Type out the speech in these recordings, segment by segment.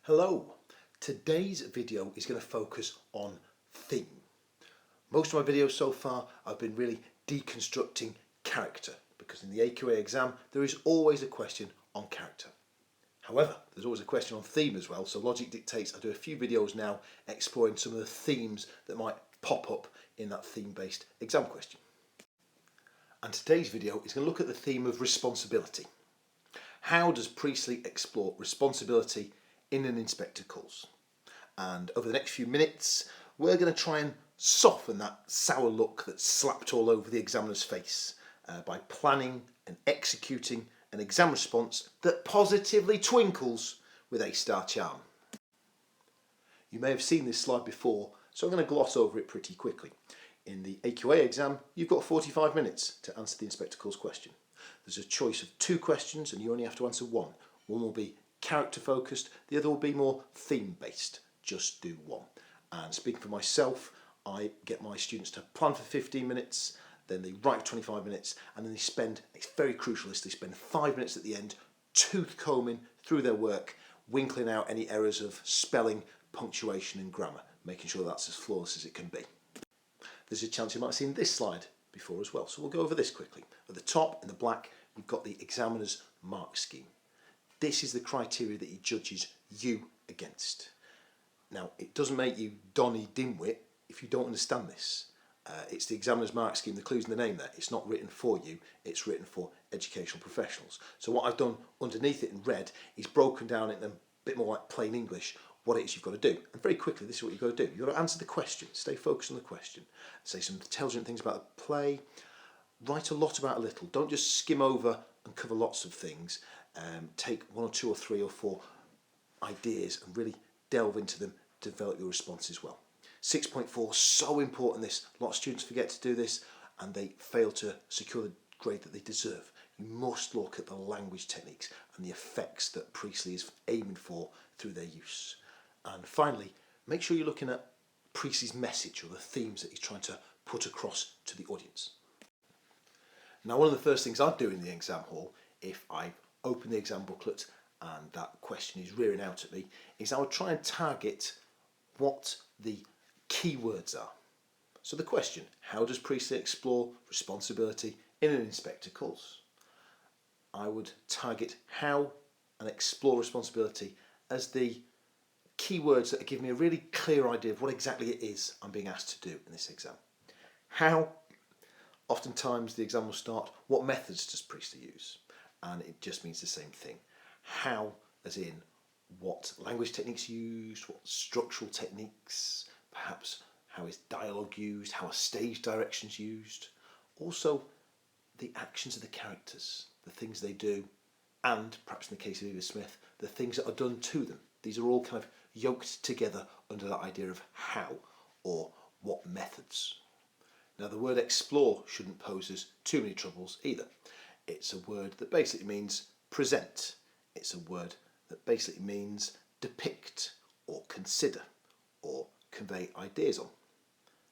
Hello, today's video is going to focus on theme. Most of my videos so far I've been really deconstructing character because in the AQA exam there is always a question on character. However, there's always a question on theme as well, so logic dictates I do a few videos now exploring some of the themes that might pop up in that theme-based exam question. And today's video is going to look at the theme of responsibility. How does Priestley explore responsibility in an inspector calls? And over the next few minutes we're going to try and soften that sour look that's slapped all over the examiner's face by planning and executing an exam response that positively twinkles with A-star charm. You may have seen this slide before, so I'm going to gloss over it pretty quickly. In the AQA exam you've got 45 minutes to answer the inspector calls question. There's a choice of 2 questions and you only have to answer one. One will be character focused, the other will be more theme based. Just do one. And speaking for myself, I get my students to plan for 15 minutes, then they write for 25 minutes, and then they spend, it's very crucial, they spend 5 minutes at the end tooth combing through their work, winkling out any errors of spelling, punctuation and grammar, making sure that's as flawless as it can be. There's a chance you might have seen this slide before as well, so we'll go over this quickly. At the top in the black you've got the examiner's mark scheme. This is the criteria that he judges you against. Now, it doesn't make you Donny Dimwit if you don't understand this. It's the examiner's mark scheme, the clue's in the name there. It's not written for you, it's written for educational professionals. So what I've done underneath it in red is broken down in a bit more like plain English what it is you've got to do. And very quickly, this is what you've got to do. You've got to answer the question, stay focused on the question, say some intelligent things about the play, write a lot about a little. Don't just skim over and cover lots of things. Take 1 or 2 or 3 or 4 ideas and really delve into them to develop your responses well. 6.4, so important this. A lot of students forget to do this and they fail to secure the grade that they deserve. You must look at the language techniques and the effects that Priestley is aiming for through their use. And finally, make sure you're looking at Priestley's message or the themes that he's trying to put across to the audience. Now, one of the first things I'd do in the exam hall, if I open the exam booklet and that question is rearing out at me, is I would try and target what the key words are. So the question, how does Priestley explore responsibility in an inspector calls? I would target how and explore responsibility as the key words that give me a really clear idea of what exactly it is I'm being asked to do in this exam. How, oftentimes the exam will start, what methods does Priestley use? And it just means the same thing. How, as in what language techniques used, what structural techniques, perhaps how is dialogue used, how are stage directions used. Also, the actions of the characters, the things they do, and perhaps in the case of Edith Smith, the things that are done to them. These are all kind of yoked together under that idea of how or what methods. Now, the word explore shouldn't pose us too many troubles either. It's a word that basically means present. It's a word that basically means depict or consider or convey ideas on.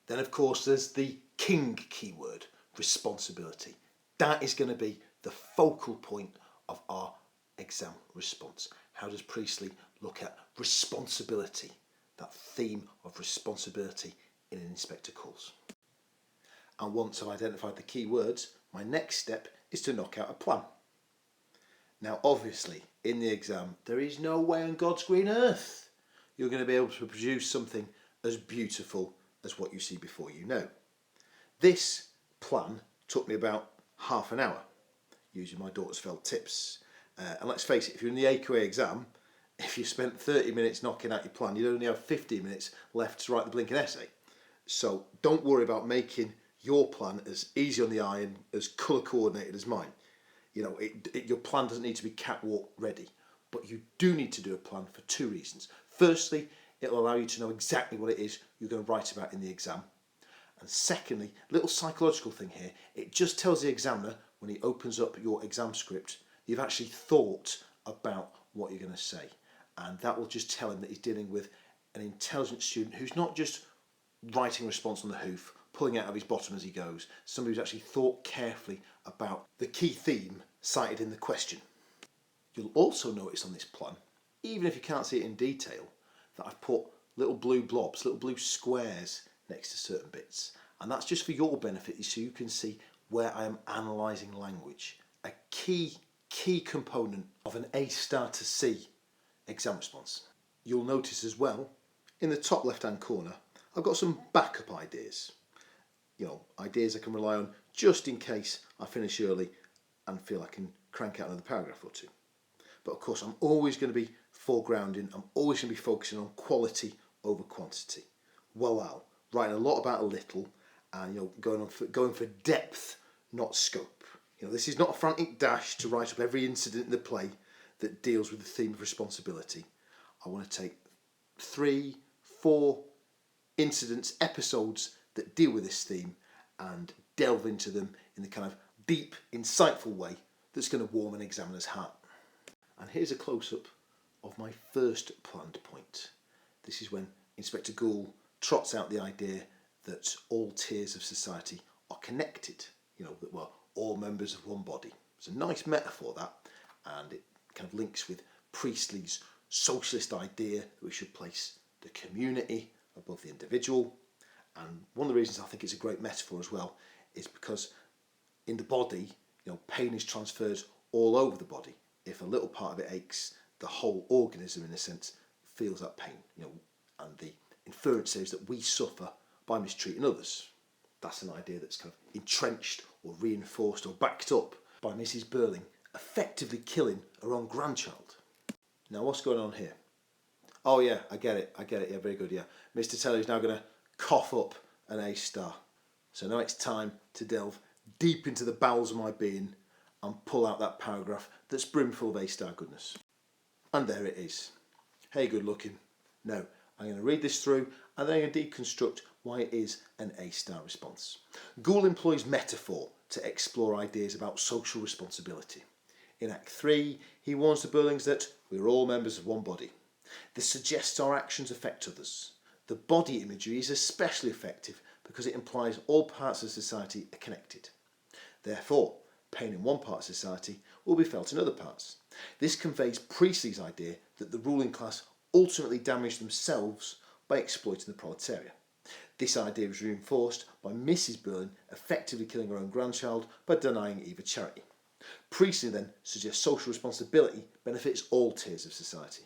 Then of course there's the king keyword, responsibility. That is going to be the focal point of our exam response. How does Priestley look at responsibility, that theme of responsibility in an inspector calls? And once I've identified the key words, my next step is to knock out a plan. Now obviously in the exam there is no way on God's green earth you're going to be able to produce something as beautiful as what you see before you know. This plan took me about half an hour using my daughter's felt tips. And let's face it, if you're in the AQA exam, if you spent 30 minutes knocking out your plan, you'd only have 15 minutes left to write the blinking essay. So don't worry about making your plan as easy on the eye and as colour coordinated as mine. You know, your plan doesn't need to be catwalk ready, but you do need to do a plan for 2 reasons. Firstly, it'll allow you to know exactly what it is you're going to write about in the exam. And secondly, a little psychological thing here, it just tells the examiner when he opens up your exam script, you've actually thought about what you're going to say. And that will just tell him that he's dealing with an intelligent student who's not just writing a response on the hoof, pulling out of his bottom as he goes, somebody who's actually thought carefully about the key theme cited in the question. You'll also notice on this plan even if you can't see it in detail, that I've put little blue blobs, little blue squares next to certain bits. And that's just for your benefit, so you can see where I am analysing language. A key component of an A star to C exam response. You'll notice as well, in the top left-hand corner, I've got some backup ideas. You know, ideas I can rely on just in case I finish early and feel I can crank out another paragraph or two. But of course, I'm always going to be foregrounding, I'm always going to be focusing on quality over quantity. Well, writing a lot about a little, and going for depth, not scope. This is not a frantic dash to write up every incident in the play that deals with the theme of responsibility. I want to take 3, 4 incidents, episodes that deal with this theme and delve into them in the kind of deep, insightful way that's going to warm an examiner's heart. And here's a close-up of my first planned point. This is when Inspector Gould trots out the idea that all tiers of society are connected, that we're all members of one body. It's a nice metaphor, that, and it kind of links with Priestley's socialist idea that we should place the community above the individual. And one of the reasons I think it's a great metaphor as well is because in the body, pain is transferred all over the body. If a little part of it aches, the whole organism, in a sense, feels that pain. And the inference is that we suffer by mistreating others. That's an idea that's kind of entrenched or reinforced or backed up by Mrs. Burling effectively killing her own grandchild. Now, what's going on here? Oh yeah, I get it, yeah, very good, yeah. Mr. Taylor is now going to cough up an A star. So now it's time to delve deep into the bowels of my being and pull out that paragraph that's brimful of A star goodness. And there it is. Hey, good looking. Now, I'm going to read this through and then I'm going to deconstruct why it is an A star response. Gould employs metaphor to explore ideas about social responsibility. In Act 3, he warns the Burlings that we're all members of one body. This suggests our actions affect others. The body imagery is especially effective because it implies all parts of society are connected. Therefore, pain in one part of society will be felt in other parts. This conveys Priestley's idea that the ruling class ultimately damage themselves by exploiting the proletariat. This idea is reinforced by Mrs. Burling effectively killing her own grandchild by denying Eve a charity. Priestley then suggests social responsibility benefits all tiers of society.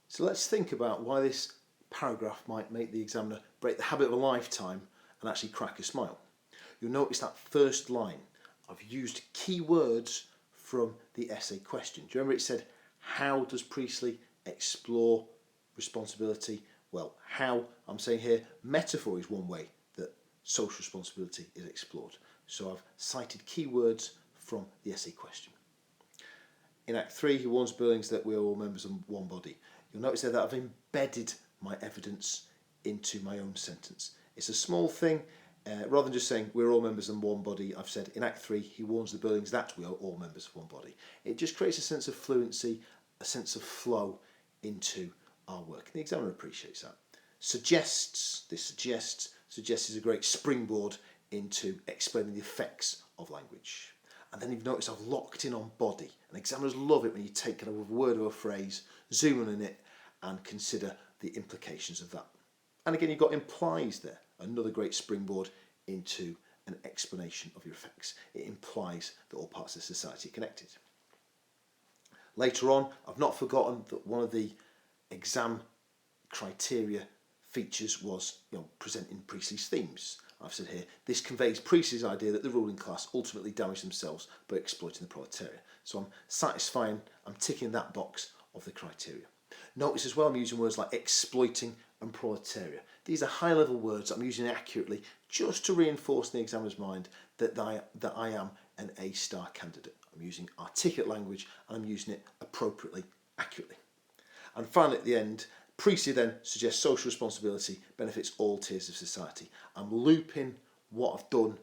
So let's think about why this paragraph might make the examiner break the habit of a lifetime and actually crack a smile. You'll notice that first line. I've used key words from the essay question. Do you remember it said, how does Priestley explore responsibility? Well, how, I'm saying here, metaphor is one way that social responsibility is explored. So I've cited key words from the essay question. In Act 3, he warns Burlings that we're all members of one body. You'll notice there that I've embedded my evidence into my own sentence. It's a small thing. Rather than just saying we're all members of one body, I've said in Act 3 he warns the Burlings that we are all members of one body. It just creates a sense of fluency, a sense of flow into our work. And the examiner appreciates that. Suggests is a great springboard into explaining the effects of language. And then you've noticed I've locked in on body. And examiners love it when you take kind of a word or a phrase, zoom in on it, and consider the implications of that. And again, you've got implies there, another great springboard into an explanation of your effects. It implies that all parts of society are connected. Later on, I've not forgotten that one of the exam criteria features was presenting Priestley's themes. I've said here, this conveys Priestley's idea that the ruling class ultimately damage themselves by exploiting the proletariat. So I'm ticking that box of the criteria. Notice as well I'm using words like exploiting and proletariat. These are high-level words I'm using accurately just to reinforce in the examiner's mind that I am an A-star candidate. I'm using articulate language and I'm using it appropriately, accurately. And finally at the end, Priestley then suggests social responsibility benefits all tiers of society. I'm looping what I've done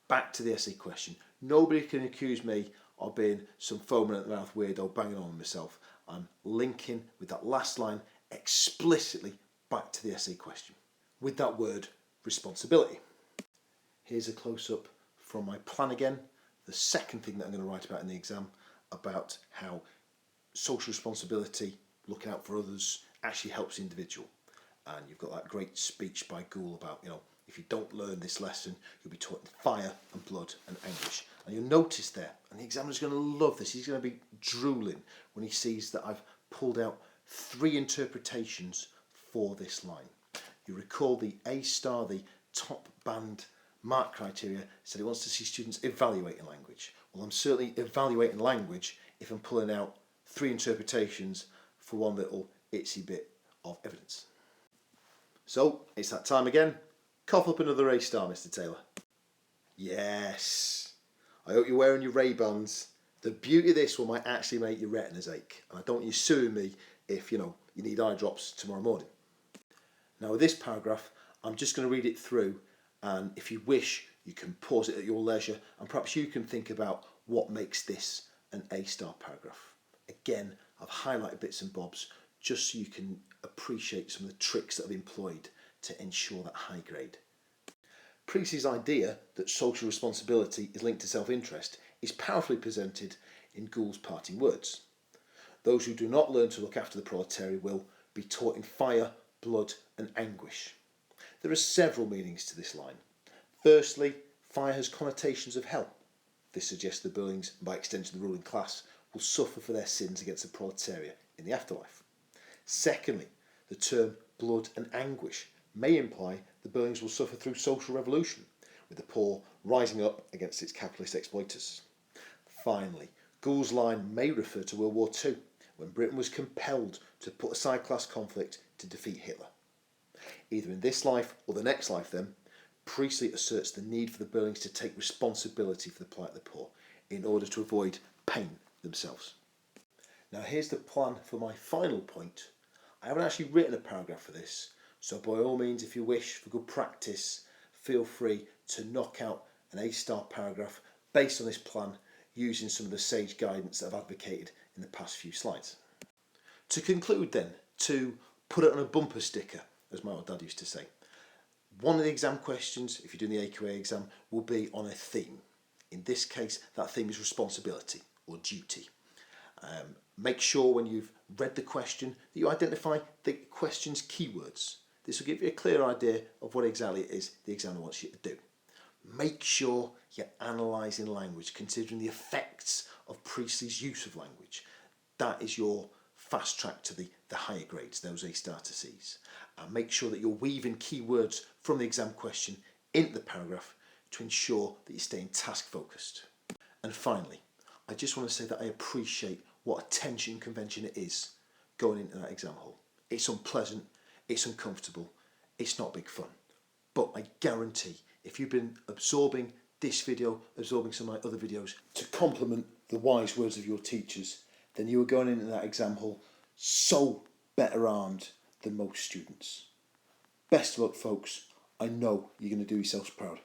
back to the essay question. Nobody can accuse me of being some foaming at the mouth weirdo banging on myself. I'm linking with that last line explicitly back to the essay question with that word responsibility. Here's a close-up from my plan again, the second thing that I'm going to write about in the exam, about how social responsibility looking out for others actually helps the individual. And you've got that great speech by Gould about, if you don't learn this lesson, you'll be taught fire and blood and anguish. And you'll notice there, and the examiner's going to love this, he's going to be drooling when he sees that I've pulled out 3 interpretations for this line. You recall the A star, the top band mark criteria, said it wants to see students evaluating language. Well, I'm certainly evaluating language if I'm pulling out 3 interpretations for one little itsy bit of evidence. So, it's that time again. Cough up another A star, Mr. Taylor. Yes. I hope you're wearing your Ray-Bans. The beauty of this one might actually make your retinas ache. And I don't want you suing me if, you need eye drops tomorrow morning. Now, with this paragraph, I'm just going to read it through. And if you wish, you can pause it at your leisure. And perhaps you can think about what makes this an A star paragraph. Again, I've highlighted bits and bobs just so you can appreciate some of the tricks that I've employed to ensure that high grade. Priestley's idea that social responsibility is linked to self-interest is powerfully presented in Gould's parting words. Those who do not learn to look after the proletariat will be taught in fire, blood and anguish. There are several meanings to this line. Firstly, fire has connotations of hell. This suggests the Buildings, and by extension the ruling class, will suffer for their sins against the proletariat in the afterlife. Secondly, the term blood and anguish may imply the Buildings will suffer through social revolution, with the poor rising up against its capitalist exploiters. Finally, Gould's line may refer to World War II, when Britain was compelled to put aside class conflict to defeat Hitler. Either in this life or the next life then, Priestley asserts the need for the Buildings to take responsibility for the plight of the poor in order to avoid pain themselves. Now here's the plan for my final point. I haven't actually written a paragraph for this, so by all means, if you wish for good practice, feel free to knock out an A star paragraph based on this plan using some of the sage guidance that I've advocated in the past few slides. To conclude then, to put it on a bumper sticker, as my old dad used to say, one of the exam questions, if you're doing the AQA exam, will be on a theme. In this case, that theme is responsibility or duty. Make sure when you've read the question that you identify the question's keywords. This will give you a clear idea of what exactly it is the examiner wants you to do. Make sure you're analysing language, considering the effects of Priestley's use of language. That is your fast track to the higher grades, those A star to C's. And make sure that you're weaving keywords from the exam question into the paragraph to ensure that you're staying task focused. And finally, I just want to say that I appreciate what attention convention it is going into that exam hall. It's unpleasant, it's uncomfortable, it's not big fun. But I guarantee if you've been absorbing this video, absorbing some of my other videos to complement the wise words of your teachers, then you are going into that exam hall so better armed than most students. Best of luck, folks. I know you're going to do yourselves proud.